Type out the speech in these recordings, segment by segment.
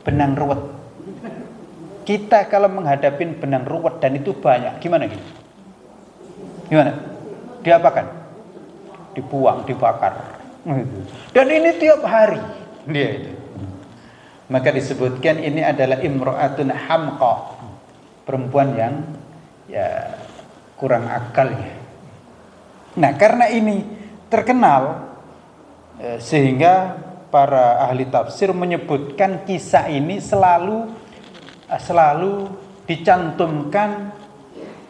benang ruwet. Kita kalau menghadapi benang ruwet dan itu banyak, gimana gitu? Gimana? Diapakan? Dibuang, dibakar. Dan ini tiap hari dia itu. Maka disebutkan ini adalah imra'atun hamqa, perempuan yang ya kurang akalnya. Nah, karena ini terkenal sehingga para ahli tafsir menyebutkan kisah ini selalu dicantumkan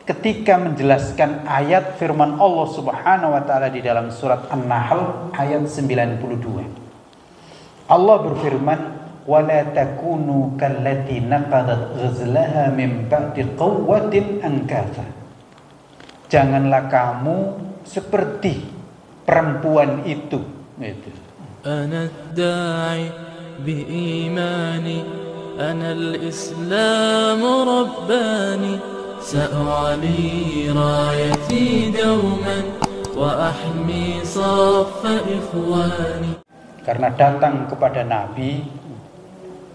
ketika menjelaskan ayat firman Allah Subhanahu wa taala di dalam surat An-Nahl ayat 92. Allah berfirman, "Wala takunu kallati naqadat ghazlaha min ba'di quwwatin ankatha." Janganlah kamu seperti perempuan itu. Ana ad-da'i bi-imani, ana al-islam rabbani, sa'ali rayati dawman wa ahmi saffa ikhwani. Karena datang kepada Nabi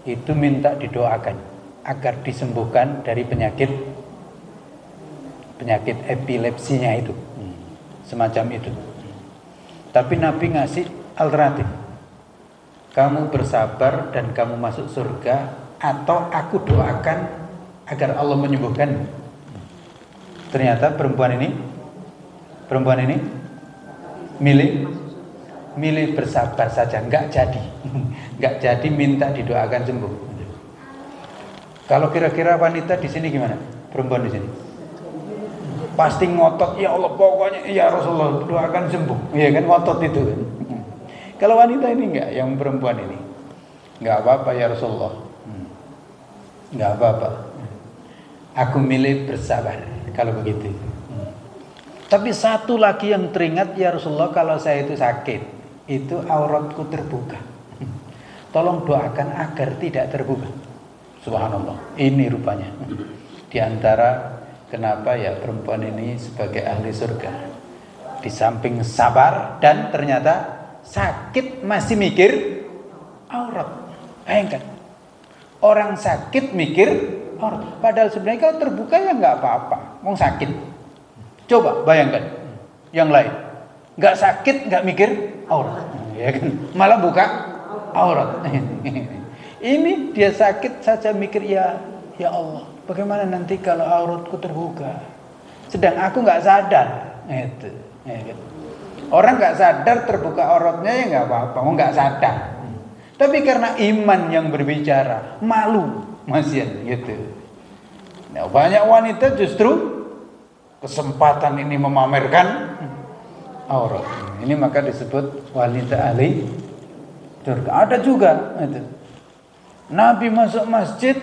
itu minta didoakan agar disembuhkan dari penyakit epilepsinya itu, semacam itu. Tapi Nabi ngasih alternatif, kamu bersabar dan kamu masuk surga, atau aku doakan agar Allah menyembuhkan. Ternyata perempuan ini milih bersabar saja, nggak jadi minta didoakan sembuh. Kalau kira-kira wanita di sini gimana? Perempuan di sini pasti ngotot, ya Allah pokoknya ya Rasulullah doakan sembuh, ya kan, ngotot itu kan. Kalau wanita ini enggak, yang perempuan ini enggak apa-apa ya Rasulullah, enggak apa-apa, aku milih bersabar kalau begitu. Tapi satu lagi yang teringat, ya Rasulullah kalau saya itu sakit, itu auratku terbuka, tolong doakan agar tidak terbuka. Subhanallah, ini rupanya di antara kenapa ya perempuan ini sebagai ahli surga. Di samping sabar dan ternyata sakit masih mikir aurat. Bayangkan, orang sakit mikir aurat, padahal sebenarnya kalau terbuka ya nggak apa-apa, mau sakit. Coba bayangkan yang lain, nggak sakit nggak mikir aurat, ya kan, malah buka aurat. Ini dia sakit saja mikir, ya Allah, bagaimana nanti kalau auratku terbuka, sedang aku nggak sadar. Itu, ya kan? Orang nggak sadar terbuka auratnya ya nggak apa-apa, mau nggak sadar. Tapi karena iman yang berbicara, malu masih gitu. Nah, banyak wanita justru kesempatan ini memamerkan aurat. Ini maka disebut wanita ahli surga. Ada juga itu. Nabi masuk masjid,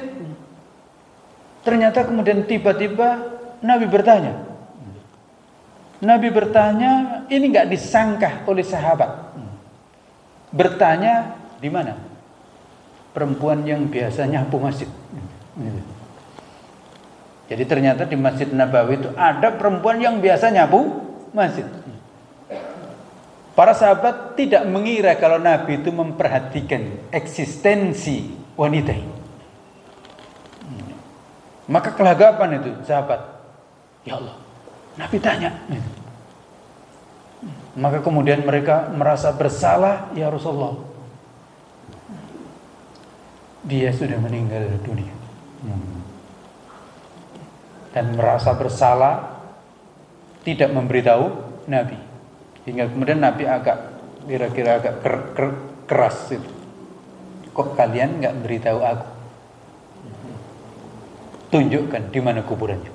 ternyata kemudian tiba-tiba Nabi bertanya, ini nggak disangka oleh sahabat. Bertanya di mana? Perempuan yang biasa nyapu masjid. Jadi ternyata di Masjid Nabawi itu ada perempuan yang biasa nyapu masjid. Para sahabat tidak mengira kalau Nabi itu memperhatikan eksistensi wanita ini. Maka kelagapan itu sahabat, ya Allah, Nabi tanya. Maka kemudian mereka merasa bersalah, ya Rasulullah, dia sudah meninggal dunia. Dan merasa bersalah, tidak memberitahu Nabi. Hingga kemudian Nabi kira-kira agak keras itu. Kok kalian nggak beritahu aku? Tunjukkan di mana kuburannya.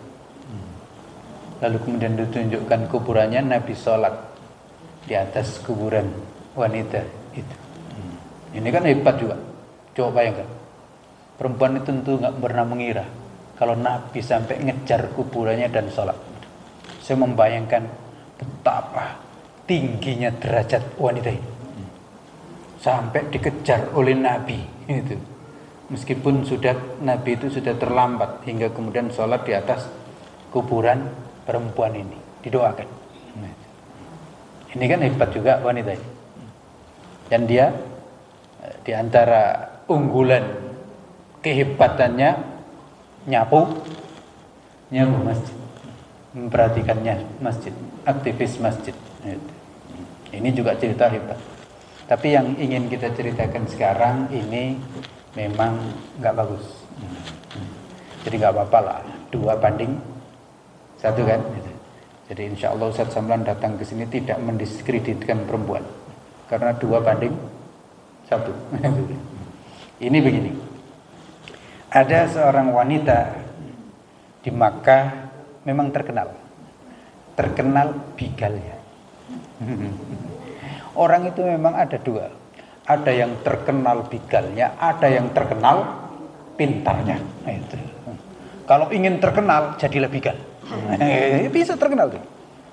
Lalu kemudian ditunjukkan kuburannya, Nabi sholat di atas kuburan wanita itu. Ini kan hebat juga. Coba bayangkan, perempuan itu tentu nggak pernah mengira kalau Nabi sampai ngejar kuburannya dan sholat. Saya membayangkan betapa tingginya derajat wanita ini, sampai dikejar oleh Nabi itu. Meskipun Nabi itu sudah terlambat, hingga kemudian sholat di atas kuburan perempuan ini, didoakan. Ini kan hebat juga wanita ini. Dan dia di antara unggulan kehebatannya nyapu masjid, memperhatikannya masjid, aktivis masjid. Ini juga cerita hebat. Tapi yang ingin kita ceritakan sekarang ini memang nggak bagus. Jadi nggak apa-apa lah, 2-1 kan. Jadi insya Allah Ustaz Samlan datang ke sini tidak mendiskreditkan perempuan, karena 2-1. Ini begini, ada seorang wanita di Makkah memang terkenal bigalnya. Orang itu memang ada 2, ada yang terkenal bigalnya, ada yang terkenal pintarnya. Itu. Kalau ingin terkenal jadilah bigal. Bisa terkenal tuh.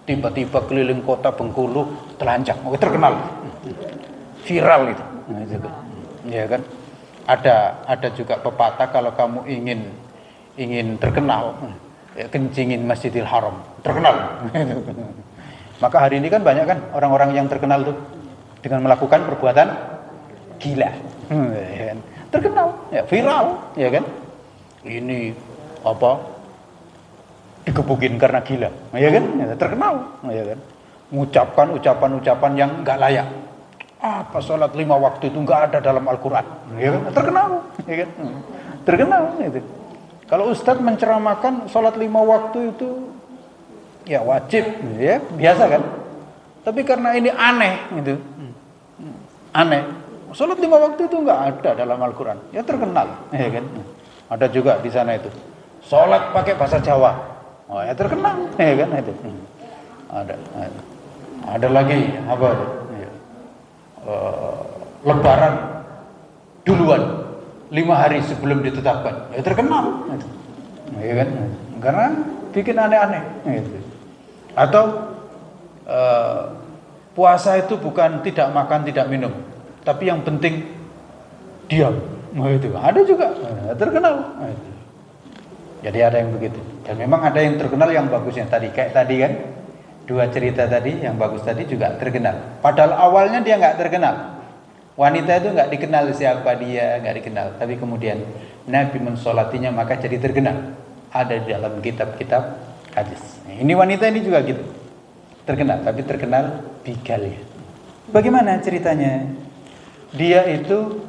Tiba-tiba keliling kota Bengkulu telanjang, terkenal, viral itu. Ya kan? Ada juga pepatah, kalau kamu ingin terkenal, kencingin Masjidil Haram, terkenal. Maka hari ini kan banyak kan orang-orang yang terkenal tuh dengan melakukan perbuatan gila, ya kan? Terkenal, ya viral, ya kan? Ini digebukin karena gila, ya kan? Ya, terkenal, ya kan? Mengucapkan ucapan-ucapan yang nggak layak. Apa sholat 5 waktu itu nggak ada dalam Al-Quran, ya kan? Terkenal, ya kan? Terkenal, itu. Kalau Ustadz menceramahkan sholat 5 waktu itu ya wajib, ya biasa kan? Tapi karena ini aneh, gitu, aneh. Sholat 5 waktu itu nggak ada dalam Al-Quran, ya terkenal, ya kan? Ada juga di sana itu sholat pakai bahasa Jawa, oh ya terkenal, ya kan? Itu ada lagi apa? Lebaran duluan 5 hari sebelum ditetapkan, ya terkenal, ya kan? Karena bikin aneh-aneh, gitu. Atau puasa itu bukan tidak makan tidak minum, tapi yang penting diam, itu ada juga, terkenal. Jadi ada yang begitu, dan memang ada yang terkenal yang bagusnya tadi, kayak tadi kan 2 cerita tadi, yang bagus tadi juga terkenal. Padahal awalnya dia nggak terkenal. Wanita itu nggak dikenal siapa dia, nggak dikenal. Tapi kemudian Nabi mensolatinya, maka jadi terkenal. Ada di dalam kitab-kitab hadis. Ini wanita ini juga gitu, terkenal, tapi terkenal bigalnya. Bagaimana ceritanya? Dia itu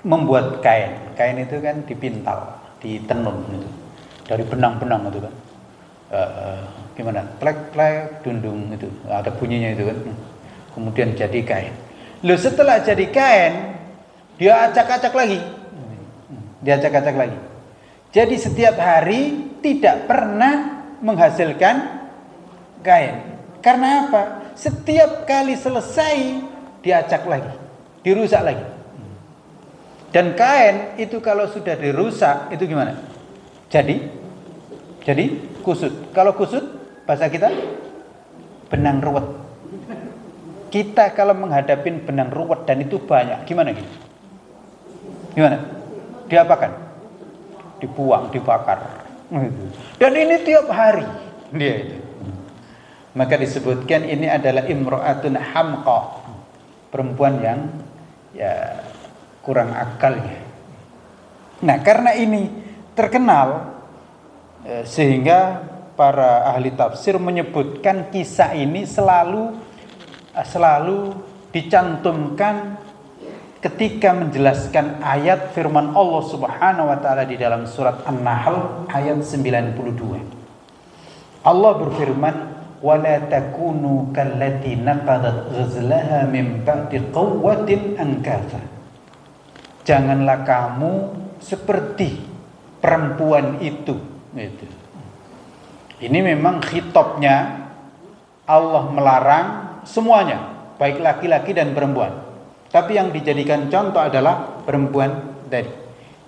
membuat kain. Kain itu kan dipintal, ditenun gitu, dari benang-benang itu kan. Gimana? Plek-plek, dundung itu, ada bunyinya itu kan. Kemudian jadi kain. Loh, setelah jadi kain, dia acak-acak lagi. Dia acak-acak lagi. Jadi setiap hari tidak pernah menghasilkan kain. Karena apa? Setiap kali selesai diacak lagi, dirusak lagi. Dan kain itu kalau sudah dirusak itu gimana? Jadi kusut. Kalau kusut bahasa kita benang ruwet. Kita kalau menghadapin benang ruwet dan itu banyak, gimana gitu? Gimana? Diapakan? Dibuang, dibakar. Dan ini tiap hari dia itu. Maka disebutkan ini adalah imra'atun hamqa, perempuan yang ya kurang akalnya. Nah, karena ini terkenal sehingga para ahli tafsir menyebutkan kisah ini selalu dicantumkan ketika menjelaskan ayat firman Allah Subhanahu wa taala di dalam surat An-Nahl ayat 92. Allah berfirman, "Wala takunu kallati naqadat ghazlaha min ba'di quwwatin ankatha." Janganlah kamu seperti perempuan itu. Ini memang khitabnya Allah melarang semuanya, baik laki-laki dan perempuan. Tapi yang dijadikan contoh adalah perempuan tadi.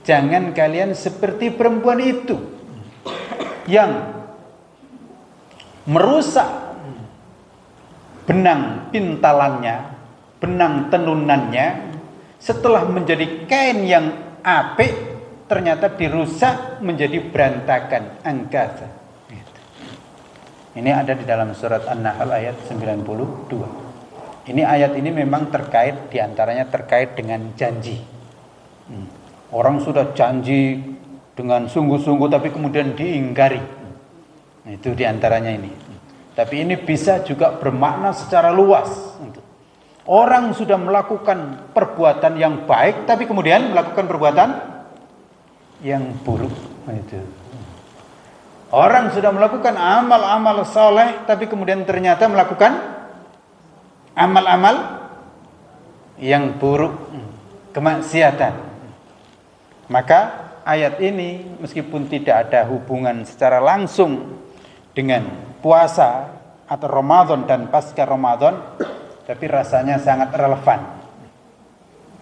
Jangan kalian seperti perempuan itu yang merusak benang pintalannya, benang tenunannya, setelah menjadi kain yang apik ternyata dirusak menjadi berantakan, angkasa. Ini ada di dalam surat An-Nahl ayat 92. Ini ayat ini memang terkait, diantaranya terkait dengan janji. Orang sudah janji dengan sungguh-sungguh tapi kemudian diingkari. Nah, itu diantaranya ini. Tapi ini bisa juga bermakna secara luas. Orang sudah melakukan perbuatan yang baik tapi kemudian melakukan perbuatan yang buruk. Nah, itu. Orang sudah melakukan amal-amal soleh tapi kemudian ternyata melakukan amal-amal yang buruk, kemaksiatan. Maka ayat ini meskipun tidak ada hubungan secara langsung dengan puasa atau Ramadan dan pasca Ramadan, tapi rasanya sangat relevan.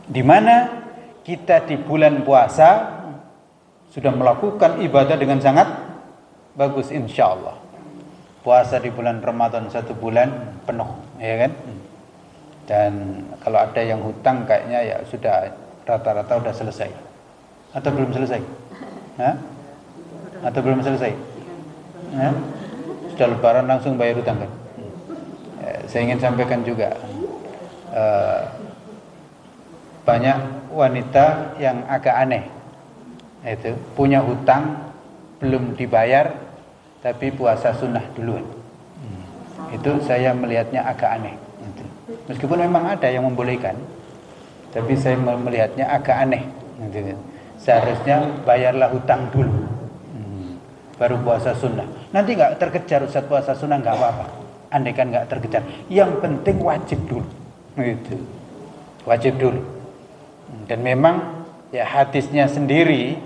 Di mana kita di bulan puasa sudah melakukan ibadah dengan sangat bagus, insya Allah. Puasa di bulan Ramadan 1 bulan penuh, ya kan? Dan kalau ada yang hutang kayaknya ya sudah rata-rata sudah selesai. Atau belum selesai? Hah? Atau belum selesai? Hah? Sudah lebaran langsung bayar hutang kan? Saya ingin sampaikan juga banyak wanita yang agak aneh. Itu punya hutang belum dibayar tapi puasa sunnah duluan. Itu saya melihatnya agak aneh. Meskipun memang ada yang membolehkan, tapi saya melihatnya agak aneh. Seharusnya bayarlah hutang dulu, baru puasa sunnah. Nanti nggak terkejar Ustaz, puasa sunnah nggak apa-apa. Andai kan nggak terkejar, yang penting wajib dulu. Itu wajib dulu. Dan memang ya hadisnya sendiri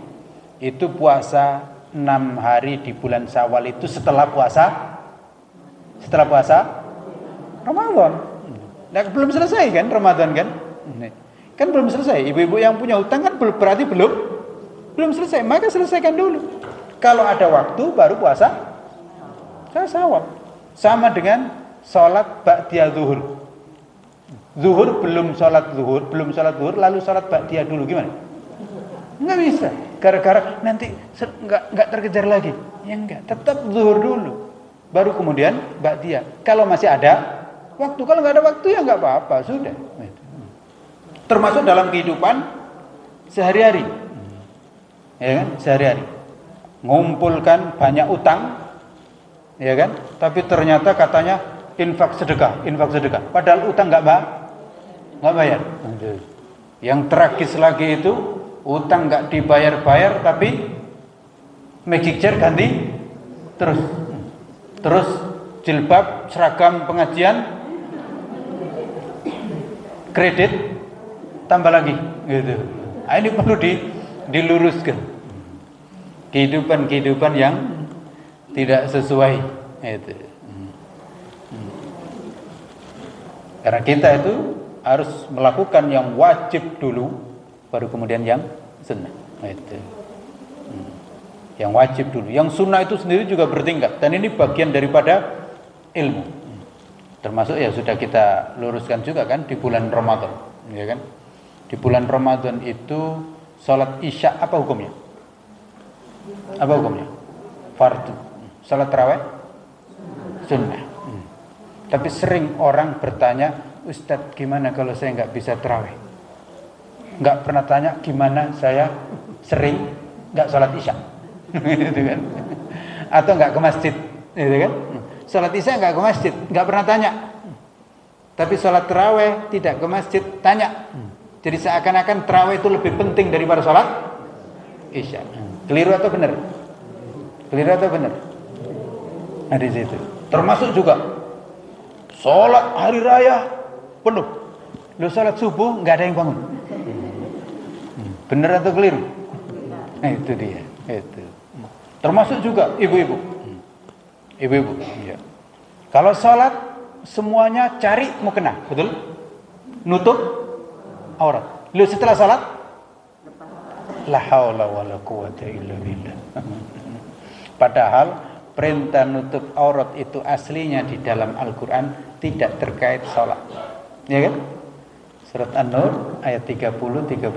itu puasa 6 hari di bulan Syawal itu setelah puasa Ramadan. Nah, belum selesai kan Ramadan kan? Kan belum selesai. Ibu-ibu yang punya hutang kan berarti belum selesai. Maka selesaikan dulu. Kalau ada waktu baru puasa Syawal. Sama dengan sholat ba'diyah zuhur. Zuhur belum sholat zuhur lalu sholat ba'diyah dulu, gimana? Nggak bisa. Gara-gara nanti nggak terkejar lagi. Ya enggak, tetap zuhur dulu. Baru kemudian ba'diyah. Kalau masih ada waktu, kalau nggak ada waktu ya nggak apa-apa, sudah. Termasuk dalam kehidupan sehari-hari, ya kan? Sehari-hari ngumpulkan banyak utang, ya kan? Tapi ternyata katanya infak sedekah. Padahal utang nggak bayar. Yang tragis lagi itu utang nggak dibayar-bayar, tapi magic jar ganti terus jilbab, seragam pengajian, kredit tambah lagi gitu. Nah, ini perlu diluruskan. Kehidupan yang tidak sesuai itu. Karena kita itu harus melakukan yang wajib dulu, baru kemudian yang sunnah. Itu. Yang wajib dulu. Yang sunnah itu sendiri juga bertingkat, dan ini bagian daripada ilmu. Termasuk ya sudah kita luruskan juga kan di bulan Ramadan, ya kan? Di bulan Ramadan itu salat Isya apa hukumnya? Apa hukumnya? Fardu. Salat tarawih sunnah. Tapi sering orang bertanya, Ustadz gimana kalau saya nggak bisa tarawih? Nggak pernah tanya gimana saya sering nggak salat Isya, gitu kan? Atau nggak ke masjid, gitu kan? Salat Isya nggak ke masjid, nggak pernah tanya. Tapi salat tarawih tidak ke masjid, tanya. Jadi seakan-akan tarawih itu lebih penting daripada salat Isya. Keliru atau benar? Keliru atau benar? Nah di situ. Termasuk juga salat hari raya penuh. Lu salat subuh nggak ada yang bangun. Benar atau keliru? Nah itu dia. Itu. Termasuk juga ibu-ibu. Ibu-ibu. Ya. Kalau salat semuanya cari mukena, betul? Nutup aurat. Lalu setelah salat, la haula wala quwata illa billah. Padahal perintah nutup aurat itu aslinya di dalam Al-Qur'an tidak terkait salat. Ya kan? Surat An-Nur ayat 30, 31,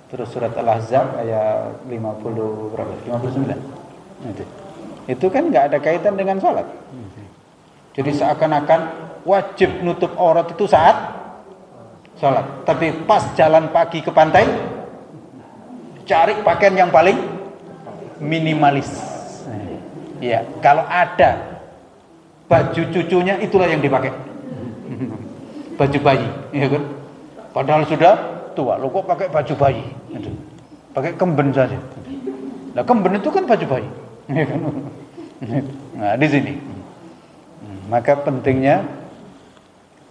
terus surat Al-Ahzab ayat 50 berapa? 59. Itu kan enggak ada kaitan dengan salat. Jadi seakan-akan wajib nutup aurat itu saat salat. Tapi pas jalan pagi ke pantai cari pakaian yang paling minimalis. Ya, kalau ada baju cucunya itulah yang dipakai. Baju bayi, ya kan? Padahal sudah tua, lo kok pakai baju bayi? Pakai kemben saja. Nah, kemben itu kan baju bayi. Nah, di sini. Maka pentingnya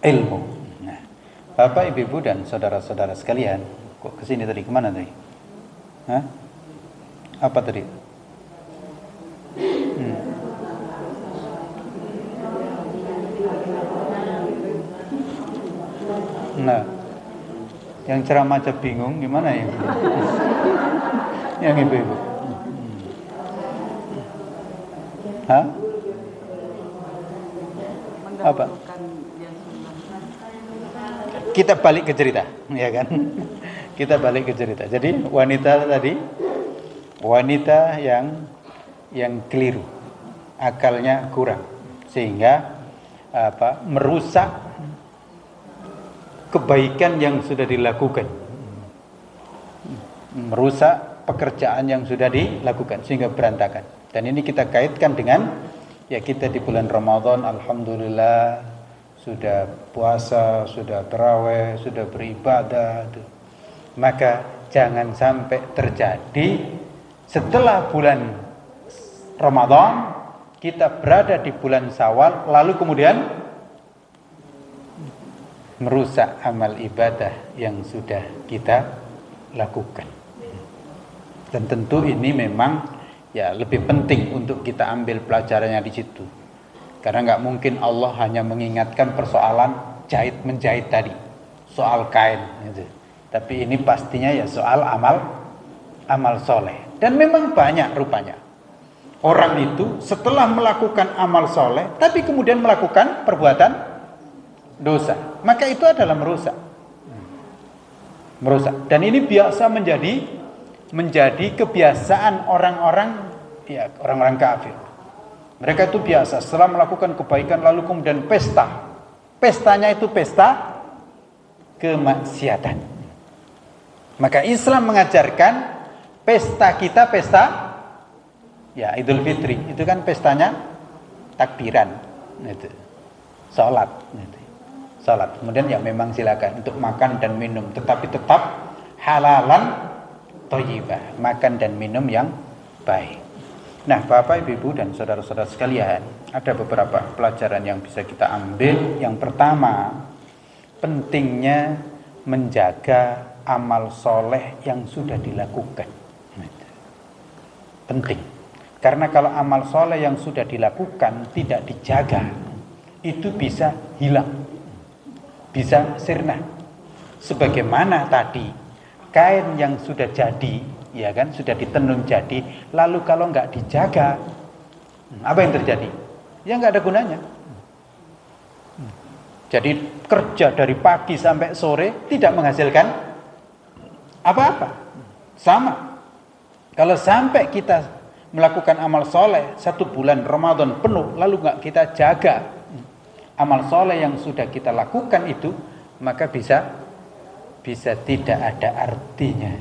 ilmu. Nah, Bapak, Ibu, dan saudara-saudara sekalian, kok kesini tadi, kemana tadi? Hah? Apa tadi? Nah, yang ceramah aja bingung, gimana ya? Yang ibu-ibu. Hah? Apa? Kita balik ke cerita, ya kan? Kita balik ke cerita. Jadi wanita tadi, wanita yang keliru, akalnya kurang, sehingga merusak kebaikan yang sudah dilakukan, merusak pekerjaan yang sudah dilakukan sehingga berantakan. Dan ini kita kaitkan dengan ya kita di bulan Ramadan, alhamdulillah sudah puasa, sudah tarawih, sudah beribadah. Maka jangan sampai terjadi setelah bulan Ramadan kita berada di bulan Syawal lalu kemudian merusak amal ibadah yang sudah kita lakukan. Dan tentu ini memang ya lebih penting untuk kita ambil pelajarannya di situ. Karena nggak mungkin Allah hanya mengingatkan persoalan jahit menjahit tadi, soal kain gitu. Tapi ini pastinya ya soal amal soleh. Dan memang banyak rupanya orang itu setelah melakukan amal soleh tapi kemudian melakukan perbuatan dosa, maka itu adalah merusak. Dan ini biasa menjadi kebiasaan orang-orang kafir. Mereka itu biasa setelah melakukan kebaikan lalu kemudian pestanya itu pesta kemaksiatan. Maka Islam mengajarkan pesta kita ya Idul Fitri itu kan pestanya takbiran, gitu. Salat. Kemudian ya memang silakan untuk makan dan minum, tetapi tetap halalan thayyibah, makan dan minum yang baik. Nah, Bapak, Ibu, dan saudara-saudara sekalian, ada beberapa pelajaran yang bisa kita ambil. Yang pertama, pentingnya menjaga amal soleh yang sudah dilakukan. Penting. Karena kalau amal soleh yang sudah dilakukan tidak dijaga, itu bisa hilang, bisa sirna. Sebagaimana tadi kain yang sudah jadi, ya kan, sudah ditenun jadi, lalu kalau nggak dijaga, apa yang terjadi? Ya nggak ada gunanya. Jadi kerja dari pagi sampai sore tidak menghasilkan apa-apa. Sama. Kalau sampai kita melakukan amal soleh 1 bulan Ramadan penuh, lalu nggak kita jaga amal soleh yang sudah kita lakukan itu, maka bisa tidak ada artinya.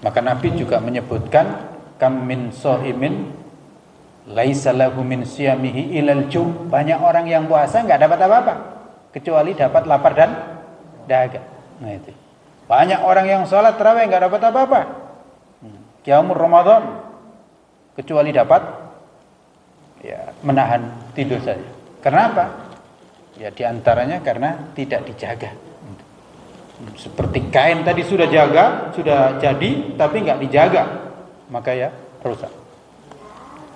Maka Nabi juga menyebutkan kam min shaimin laisa lahu min siyamihi ilal ju'. Banyak orang yang puasa nggak dapat apa-apa kecuali dapat lapar dan dahaga. Nah itu. Banyak orang yang sholat tarawih nggak dapat apa-apa. Qiyamul Ramadan kecuali dapat ya menahan tidur saja. Kenapa? Ya diantaranya karena tidak dijaga. Seperti kain tadi sudah jadi tapi nggak dijaga, maka ya rusak.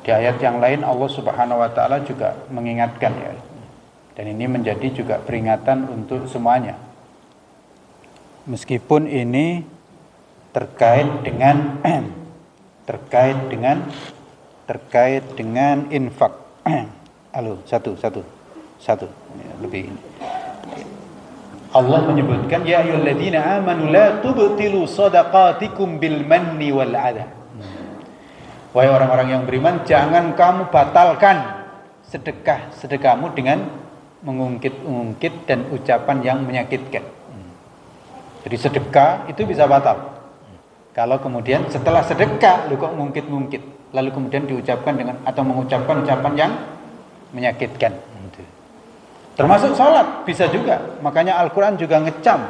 Di ayat yang lain Allah Subhanahu wa taala juga mengingatkan ya. Dan ini menjadi juga peringatan untuk semuanya. Meskipun ini terkait dengan infak. Halo, satu. Lebih ini. Allah menyebutkan ya ayyuhalladzina amanu la tubtilu shadaqatikum bil manni wal adha. Wahai orang-orang yang beriman, jangan kamu batalkan sedekahmu dengan mengungkit-ungkit dan ucapan yang menyakitkan. Jadi sedekah itu bisa batal Kalau kemudian setelah sedekah lu kok ngungkit-ngungkit, lalu kemudian diucapkan dengan atau mengucapkan ucapan yang menyakitkan. Termasuk sholat bisa juga. Makanya Al-Quran juga ngecam,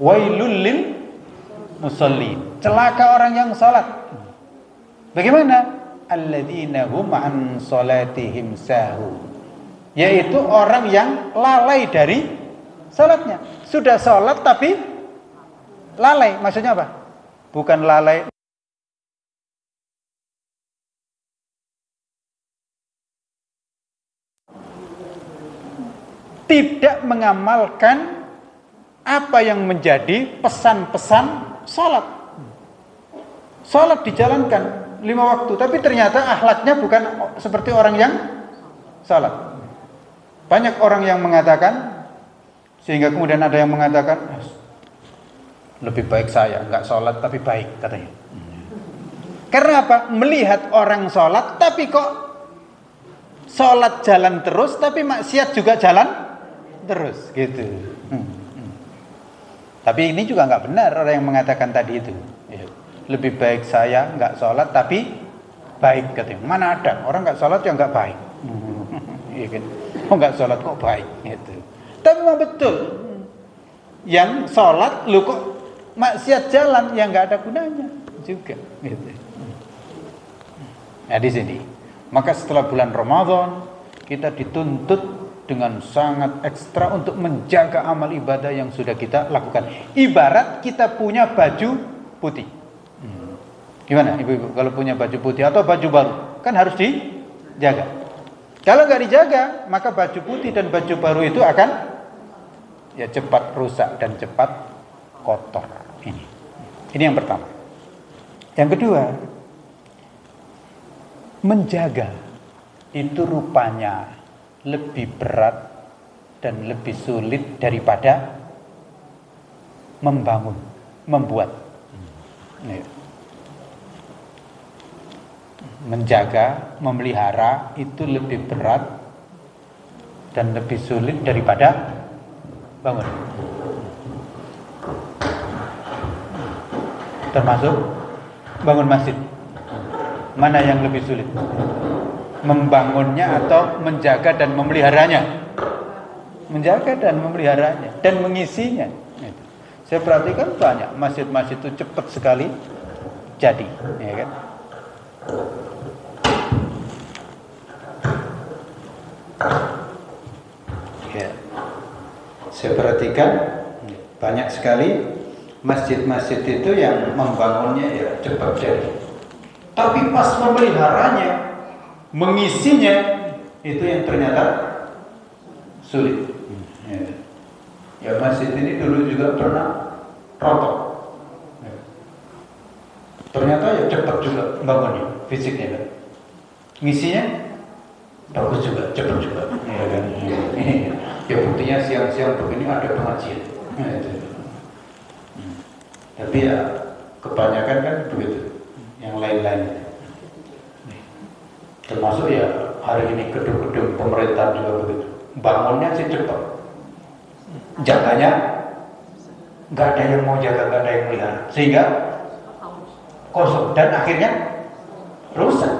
wailul lil musallin, celaka orang yang sholat. Bagaimana? Alladzina hum an sholatihim sahun, yaitu orang yang lalai dari sholatnya. Sudah sholat tapi lalai. Maksudnya apa? Bukan lalai tidak mengamalkan apa yang menjadi pesan-pesan sholat. Sholat dijalankan 5 waktu, tapi ternyata akhlaknya bukan seperti orang yang sholat. Banyak orang yang mengatakan, sehingga kemudian ada yang mengatakan, lebih baik saya nggak sholat tapi baik, katanya. Karena apa? Melihat orang sholat tapi kok sholat jalan terus, tapi maksiat juga jalan terus, gitu. Tapi ini juga nggak benar orang yang mengatakan tadi itu. Lebih baik saya nggak sholat tapi baik, katanya. Mana ada orang nggak sholat yang nggak baik? Iya kan? Oh, nggak sholat kok baik, gitu. Tapi memang betul, yang sholat lu kok maksiat jalan, yang nggak ada gunanya juga, gitu. Nah di sini, maka setelah bulan Ramadan kita dituntut dengan sangat ekstra untuk menjaga amal ibadah yang sudah kita lakukan. Ibarat kita punya baju putih. Gimana ibu-ibu kalau punya baju putih atau baju baru? Kan harus dijaga. Kalau nggak dijaga, maka baju putih dan baju baru itu akan ya cepat rusak dan cepat kotor. Ini yang pertama. Yang kedua, menjaga itu rupanya lebih berat dan lebih sulit daripada membuat. Menjaga, memelihara itu lebih berat dan lebih sulit daripada bangun. Termasuk bangun masjid. Mana yang lebih sulit? Membangunnya atau menjaga dan memeliharanya? Menjaga dan memeliharanya dan mengisinya. Saya perhatikan banyak masjid-masjid itu cepat sekali jadi, ya kan? Ya. Saya perhatikan banyak sekali masjid-masjid itu yang membangunnya ya cepat jadi. Tapi pas memeliharanya, mengisinya itu yang ternyata sulit. Ya masjid ini dulu juga pernah rontok. Ternyata ya cepat juga bangunnya, fisiknya kan. Ngisinya bagus juga, cepat juga. Ya kan. Ya buktinya siang-siang begini ada pengajian. Tapi ya kebanyakan kan begitu. Yang lain-lain. Termasuk ya hari ini gedung-gedung pemerintah juga begitu. Bangunnya sih cepat, jaganya nggak ada yang mau jaga, nggak ada yang melihat, sehingga kosong dan akhirnya rusak.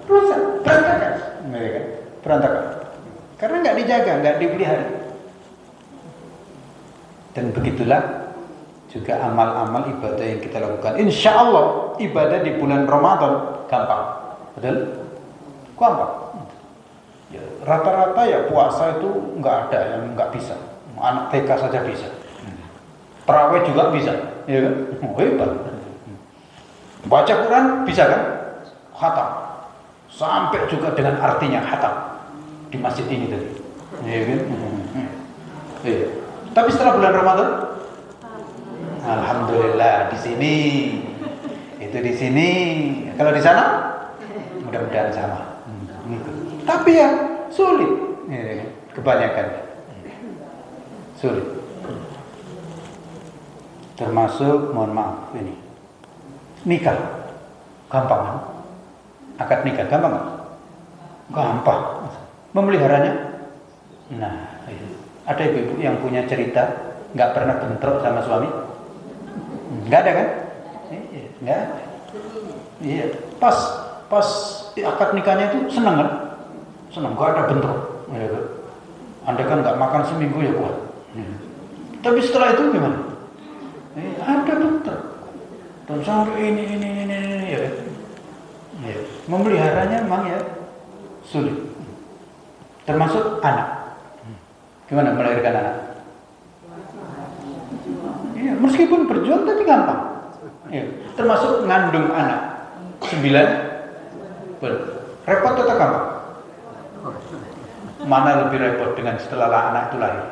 Rusak, berantakan, karena nggak dijaga, nggak dipelihara. Dan begitulah juga amal-amal ibadah yang kita lakukan. Insya Allah ibadah di bulan Ramadan gampang, betul? Gampang. Ya, rata-rata ya puasa itu nggak ada yang nggak bisa. Anak TK saja bisa. Tarawih juga bisa, ya kan? Hebat. Baca Quran bisa kan? Khatam. Sampai juga dengan artinya khatam di masjid ini tadi. Ya kan? Ya. Tapi setelah bulan Ramadan, alhamdulillah di sini, itu di sini. Kalau di sana, mudah-mudahan sama. Tapi ya sulit, kebanyakan sulit. Termasuk, mohon maaf ini, nikah, gampang kan? Akad nikah gampang kan? Gampang. Memeliharanya, nah, ada ibu-ibu yang punya cerita nggak pernah bentrok sama suami, Nggak ada kan? Iya, nggak ada. Iya, pas akad nikahnya itu senang kan? Senang, nggak ada bentrok. Ya, kan? Anda kan nggak makan seminggu ya kuat. Tapi setelah itu gimana? Ada bentrok. Dan sampai ini ya. Ya. Memeliharanya memang ya sulit. Termasuk anak. Gimana melahirkan anak? Ya, meskipun berjuang tapi gampang. Ya. Termasuk ngandung anak 9 bulan. Repot atau gampang? Mana lebih repot dengan setelah anak itu lahir?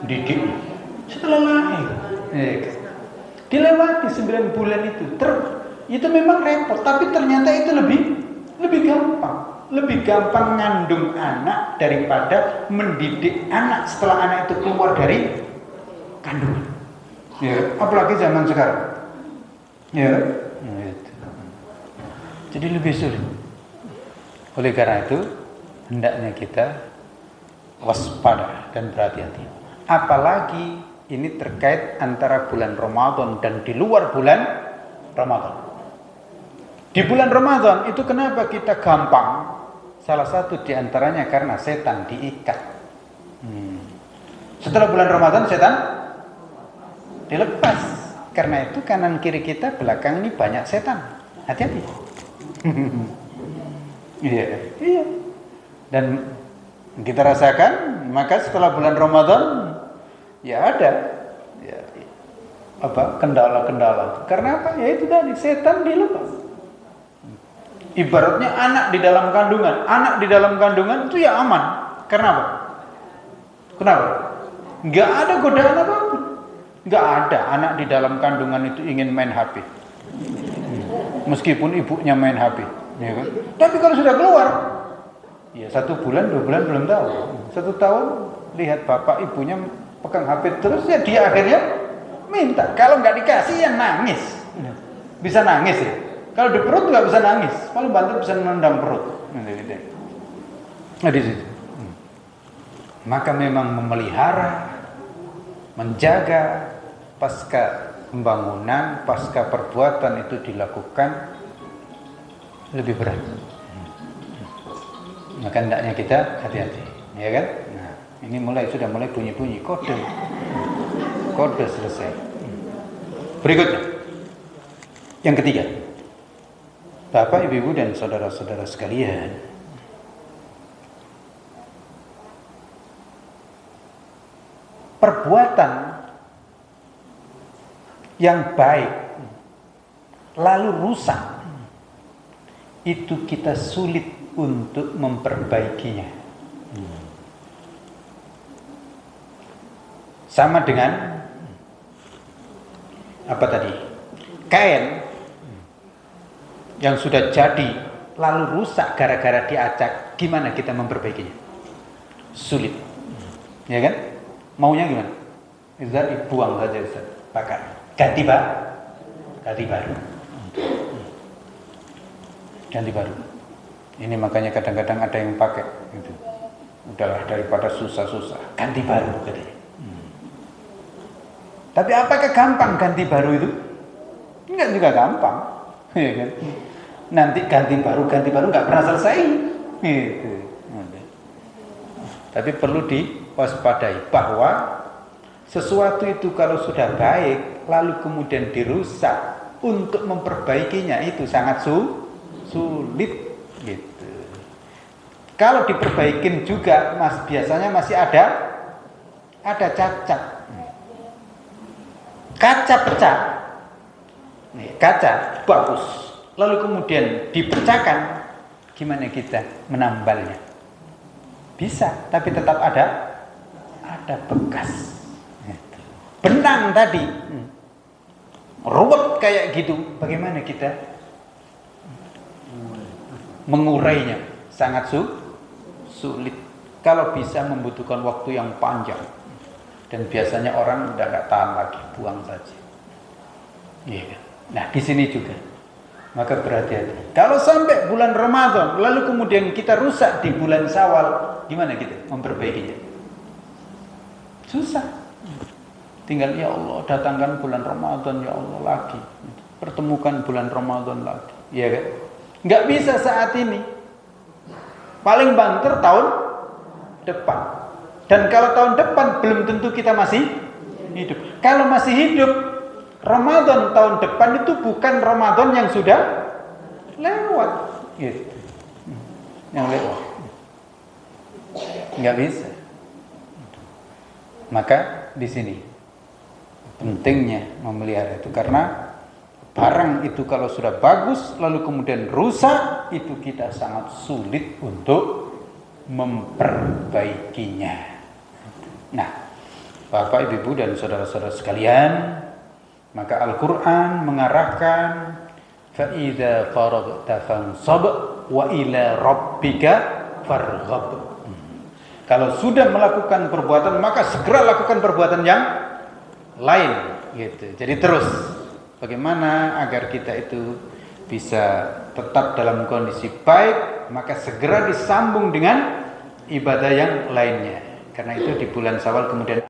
Didik setelah lahir. Ya. Dilewati 9 bulan itu memang repot, tapi ternyata itu lebih gampang. Lebih gampang ngandung anak daripada mendidik anak setelah anak itu keluar dari kandungan. Ya, apalagi zaman sekarang. Ya, gitu. Jadi lebih sulit. Oleh karena itu, hendaknya kita waspada dan berhati-hati. Apalagi ini terkait antara bulan Ramadan dan di luar bulan Ramadan. Di bulan Ramadan itu kenapa kita gampang? Salah satu diantaranya karena setan diikat. Setelah bulan Ramadan setan dilepas. Karena itu kanan kiri kita belakang ini banyak setan. Hati-hati. Iya. Dan kita rasakan, maka setelah bulan Ramadan ya ada kendala-kendala. Karena apa? Ya itu tadi setan dilepas. Ibaratnya anak di dalam kandungan. Anak di dalam kandungan itu ya aman. Kenapa? Nggak ada godaan apapun. Nggak ada anak di dalam kandungan itu ingin main HP. Meskipun ibunya main HP. Ya kan? Tapi kalau sudah keluar, ya 1 bulan, 2 bulan belum tahu. 1 tahun lihat bapak ibunya pegang HP terus, ya dia akhirnya minta. Kalau nggak dikasih ya nangis. Bisa nangis ya. Kalau di perut nggak bisa nangis, paling banter bisa menendang perut. Nah di situ. Maka memang memelihara, menjaga pasca pembangunan, pasca perbuatan itu dilakukan lebih berat. Maka hendaknya kita hati-hati, ya kan? Nah, ini sudah mulai bunyi-bunyi kode selesai. Berikutnya, yang ketiga. Bapak, ibu-ibu dan saudara-saudara sekalian, perbuatan yang baik lalu rusak itu kita sulit untuk memperbaikinya. Sama dengan apa tadi? Kain yang sudah jadi lalu rusak gara-gara diacak, gimana kita memperbaikinya? Sulit. Ya kan? Maunya gimana? Ustaz, dibuang saja Ustaz, bakar. Ganti baru. Ganti baru. Ini makanya kadang-kadang ada yang pakai gitu. Udahlah daripada susah-susah, ganti baru katanya. Tapi apakah gampang ganti baru itu? Enggak juga gampang. Ya kan? Nanti ganti baru nggak pernah selesai. Gitu. Tapi perlu diwaspadai bahwa sesuatu itu kalau sudah baik lalu kemudian dirusak, untuk memperbaikinya itu sangat sulit. Gitu. Kalau diperbaikin juga biasanya masih ada cacat. Kaca pecah. Kaca bagus. Lalu kemudian dipecahkan, gimana kita menambalnya? Bisa, tapi tetap ada bekas. Benang tadi, ruwet kayak gitu, bagaimana kita mengurainya? Sangat sulit. Kalau bisa membutuhkan waktu yang panjang, dan biasanya orang udah nggak tahan lagi, buang saja. Nah di sini juga. Maka berhati-hati. Kalau sampai bulan Ramadan, lalu kemudian kita rusak di bulan Syawal, gimana kita memperbaikinya? Susah. Tinggal ya Allah datangkan bulan Ramadan ya Allah lagi. Pertemukan bulan Ramadan lagi. Iya kan? Nggak bisa saat ini. Paling banter tahun depan. Dan kalau tahun depan belum tentu kita masih hidup. Kalau masih hidup, Ramadan tahun depan itu bukan Ramadan yang sudah lewat. Gitu. Yang lewat. Nggak bisa. Maka di sini pentingnya memelihara itu, karena barang itu kalau sudah bagus lalu kemudian rusak, itu kita sangat sulit untuk memperbaikinya. Nah, Bapak, Ibu, dan saudara-saudara sekalian, maka Al-Quran mengarahkan فَإِذَا فَرَغْتَ فَانْصَبْ وَإِلَى رَبِّكَ فَارْغَبْ. Kalau sudah melakukan perbuatan, maka segera lakukan perbuatan yang lain, gitu. Jadi terus bagaimana agar kita itu bisa tetap dalam kondisi baik, maka segera disambung dengan ibadah yang lainnya. Karena itu di bulan Syawal kemudian